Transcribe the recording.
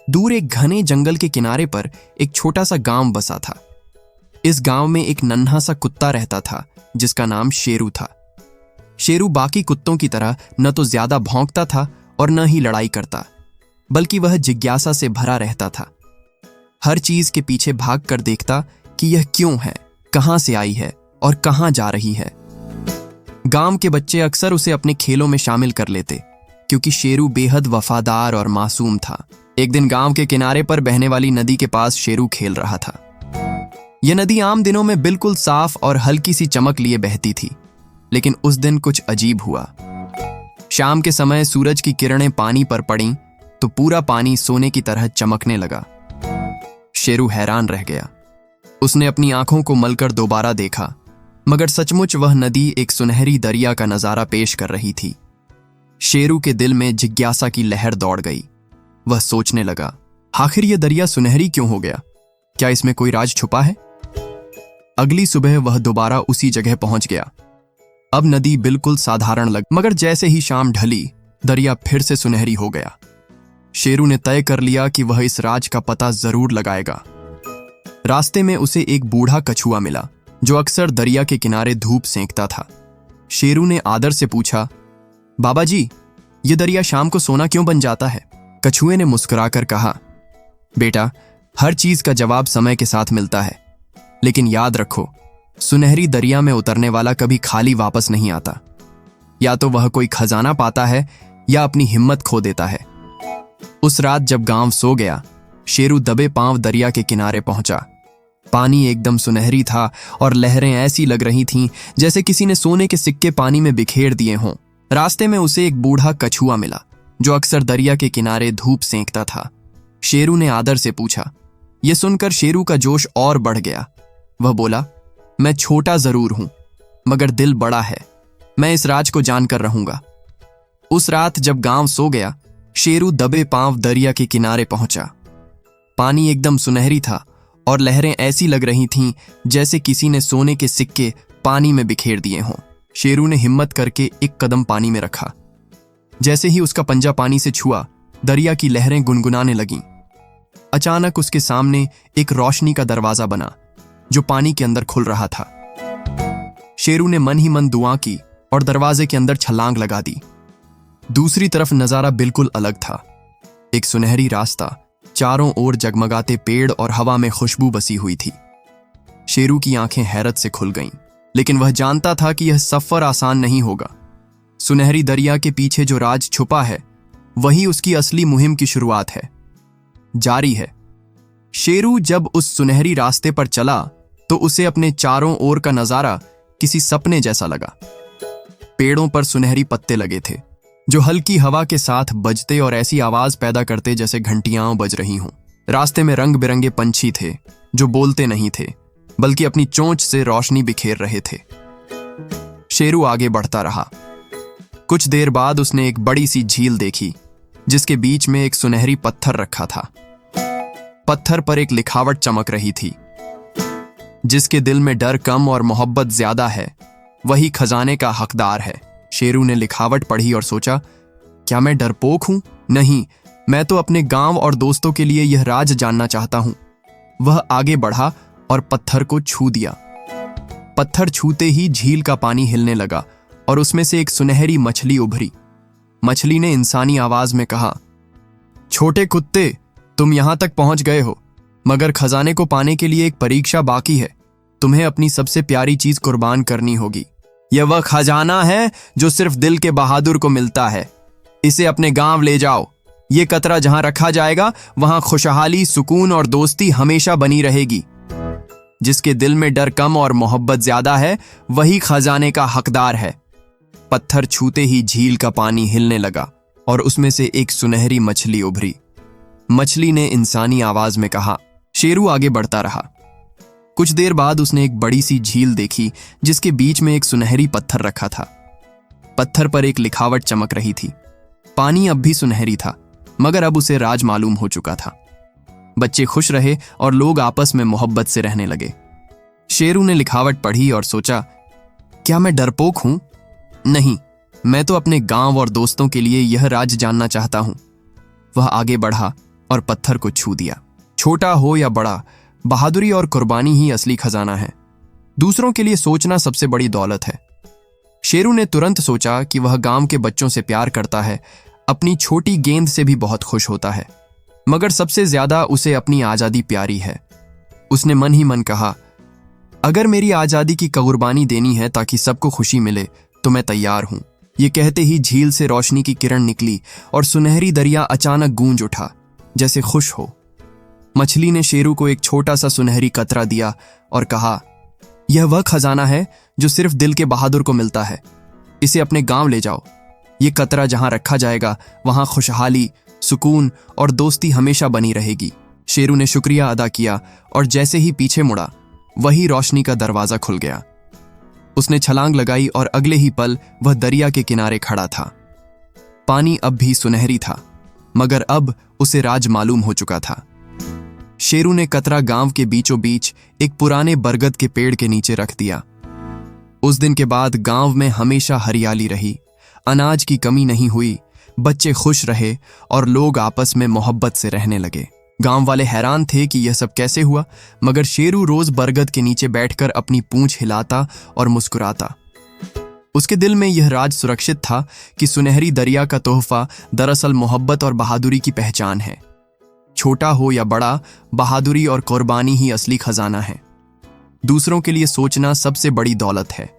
दूर एक घने जंगल के किनारे पर एक छोटा सा गांव बसा था। इस गांव में एक नन्हा सा कुत्ता रहता था जिसका नाम शेरू था। शेरू बाकी कुत्तों की तरह न तो ज्यादा भौंकता था और न ही लड़ाई करता, बल्कि वह जिज्ञासा से भरा रहता था। हर चीज के पीछे भाग कर देखता कि यह क्यों है, कहां से आई है और कहां जा रही है। गांव के बच्चे अक्सर उसे अपने खेलों में शामिल कर लेते क्योंकि शेरू बेहद वफादार और मासूम था। एक दिन गांव के किनारे पर बहने वाली नदी के पास शेरू खेल रहा था। यह नदी आम दिनों में बिल्कुल साफ और हल्की सी चमक लिए बहती थी, लेकिन उस दिन कुछ अजीब हुआ। शाम के समय सूरज की किरणें पानी पर पड़ीं तो पूरा पानी सोने की तरह चमकने लगा। शेरू हैरान रह गया। उसने अपनी आंखों को मलकर दोबारा देखा, मगर सचमुच वह नदी एक सुनहरी दरिया का नजारा पेश कर रही थी। शेरू के दिल में जिज्ञासा की लहर दौड़ गई। वह सोचने लगा, आखिर यह दरिया सुनहरी क्यों हो गया? क्या इसमें कोई राज छुपा है? अगली सुबह वह दोबारा उसी जगह पहुंच गया। अब नदी बिल्कुल साधारण लग, मगर जैसे ही शाम ढली दरिया फिर से सुनहरी हो गया। शेरू ने तय कर लिया कि वह इस राज का पता जरूर लगाएगा। रास्ते में उसे एक बूढ़ा कछुआ मिला जो अक्सर दरिया के किनारे धूप सेंकता था। शेरू ने आदर से पूछा, बाबा जी, ये दरिया शाम को सोना क्यों बन जाता है? कछुए ने मुस्कुराकर कहा, बेटा, हर चीज का जवाब समय के साथ मिलता है, लेकिन याद रखो, सुनहरी दरिया में उतरने वाला कभी खाली वापस नहीं आता। या तो वह कोई खजाना पाता है या अपनी हिम्मत खो देता है। उस रात जब गांव सो गया, शेरू दबे पांव दरिया के किनारे पहुंचा। पानी एकदम सुनहरी था और लहरें ऐसी लग रही थीं जैसे किसी ने सोने के सिक्के पानी में बिखेर दिए हों। रास्ते में उसे एक बूढ़ा कछुआ मिला जो अक्सर दरिया के किनारे धूप सेंकता था। शेरू ने आदर से पूछा। यह सुनकर शेरू का जोश और बढ़ गया। वह बोला, मैं छोटा जरूर हूं, मगर दिल बड़ा है। मैं इस राज को जानकर रहूंगा। उस रात जब गांव सो गया, शेरू दबे पांव दरिया के किनारे पहुंचा। पानी एकदम सुनहरी था और लहरें ऐसी लग रही थीं जैसे किसी ने सोने के सिक्के पानी में बिखेर दिए हों। शेरू ने हिम्मत करके एक कदम पानी में रखा। जैसे ही उसका पंजा पानी से छुआ, दरिया की लहरें गुनगुनाने लगीं। अचानक उसके सामने एक रोशनी का दरवाजा बना जो पानी के अंदर खुल रहा था। शेरू ने मन ही मन दुआ की और दरवाजे के अंदर छलांग लगा दी। दूसरी तरफ नजारा बिल्कुल अलग था। एक सुनहरी रास्ता, चारों ओर जगमगाते पेड़ और हवा में खुशबू बसी हुई थी। शेरू की आंखें हैरत से खुल गईं, लेकिन वह जानता था कि यह सफर आसान नहीं होगा। सुनहरी दरिया के पीछे जो राज छुपा है, वही उसकी असली मुहिम की शुरुआत है, जारी है। शेरू जब उस सुनहरी रास्ते पर चला तो उसे अपने चारों ओर का नजारा किसी सपने जैसा लगा। पेड़ों पर सुनहरी पत्ते लगे थे जो हल्की हवा के साथ बजते और ऐसी आवाज पैदा करते जैसे घंटियां बज रही हों। रास्ते में रंग बिरंगे पंछी थे जो बोलते नहीं थे, बल्कि अपनी चोंच से रोशनी बिखेर रहे थे। शेरू आगे बढ़ता रहा। कुछ देर बाद उसने एक बड़ी सी झील देखी जिसके बीच में एक सुनहरी पत्थर रखा था। पत्थर पर एक लिखावट चमक रही थी, जिसके दिल में डर कम और मोहब्बत ज्यादा है, वही खजाने का हकदार है। शेरू ने लिखावट पढ़ी और सोचा, क्या मैं डरपोक हूं? नहीं, मैं तो अपने गांव और दोस्तों के लिए यह राज जानना चाहता हूं। वह आगे बढ़ा और पत्थर को छू दिया। पत्थर छूते ही झील का पानी हिलने लगा और उसमें से एक सुनहरी मछली उभरी। मछली ने इंसानी आवाज में कहा, छोटे कुत्ते, तुम यहां तक पहुंच गए हो, मगर खजाने को पाने के लिए एक परीक्षा बाकी है। तुम्हें अपनी सबसे प्यारी चीज कुर्बान करनी होगी। यह वह खजाना है जो सिर्फ दिल के बहादुर को मिलता है। इसे अपने गांव ले जाओ। ये कतरा जहां रखा जाएगा, वहां खुशहाली, सुकून और दोस्ती हमेशा बनी रहेगी। जिसके दिल में डर कम और मोहब्बत ज्यादा है, वही खजाने का हकदार है। पत्थर छूते ही झील का पानी हिलने लगा और उसमें से एक सुनहरी मछली उभरी। मछली ने इंसानी आवाज में कहा। शेरू आगे बढ़ता रहा। कुछ देर बाद उसने एक बड़ी सी झील देखी जिसके बीच में एक सुनहरी पत्थर रखा था। पत्थर पर एक लिखावट चमक रही थी। पानी अब भी सुनहरी था, मगर अब उसे राज मालूम हो चुका था। बच्चे खुश रहे और लोग आपस में मोहब्बत से रहने लगे। शेरू ने लिखावट पढ़ी और सोचा, क्या मैं डरपोक हूं? नहीं, मैं तो अपने गांव और दोस्तों के लिए यह राज जानना चाहता हूं। वह आगे बढ़ा और पत्थर को छू दिया। छोटा हो या बड़ा, बहादुरी और कुर्बानी ही असली खजाना है। दूसरों के लिए सोचना सबसे बड़ी दौलत है। शेरू ने तुरंत सोचा कि वह गांव के बच्चों से प्यार करता है, अपनी छोटी गेंद से भी बहुत खुश होता है, मगर सबसे ज्यादा उसे अपनी आजादी प्यारी है। उसने मन ही मन कहा, अगर मेरी आजादी की कुर्बानी देनी है ताकि सबको खुशी मिले तो मैं तैयार हूं। ये कहते ही झील से रोशनी की किरण निकली और सुनहरी दरिया अचानक गूंज उठा, जैसे खुश हो। मछली ने शेरू को एक छोटा सा सुनहरी कतरा दिया और कहा, यह वह खजाना है जो सिर्फ दिल के बहादुर को मिलता है। इसे अपने गांव ले जाओ। ये कतरा जहां रखा जाएगा वहां खुशहाली, सुकून और दोस्ती हमेशा बनी रहेगी। शेरू ने शुक्रिया अदा किया और जैसे ही पीछे मुड़ा, वही रोशनी का दरवाजा खुल गया। उसने छलांग लगाई और अगले ही पल वह दरिया के किनारे खड़ा था। पानी अब भी सुनहरी था, मगर अब उसे राज मालूम हो चुका था। शेरू ने कतरा गांव के बीचों बीच एक पुराने बरगद के पेड़ के नीचे रख दिया। उस दिन के बाद गांव में हमेशा हरियाली रही, अनाज की कमी नहीं हुई, बच्चे खुश रहे और लोग आपस में मोहब्बत से रहने लगे। गांव वाले हैरान थे कि यह सब कैसे हुआ, मगर शेरू रोज बरगद के नीचे बैठकर अपनी पूंछ हिलाता और मुस्कुराता। उसके दिल में यह राज सुरक्षित था कि सुनहरी दरिया का तोहफा दरअसल मोहब्बत और बहादुरी की पहचान है। छोटा हो या बड़ा, बहादुरी और कुर्बानी ही असली खजाना है। दूसरों के लिए सोचना सबसे बड़ी दौलत है।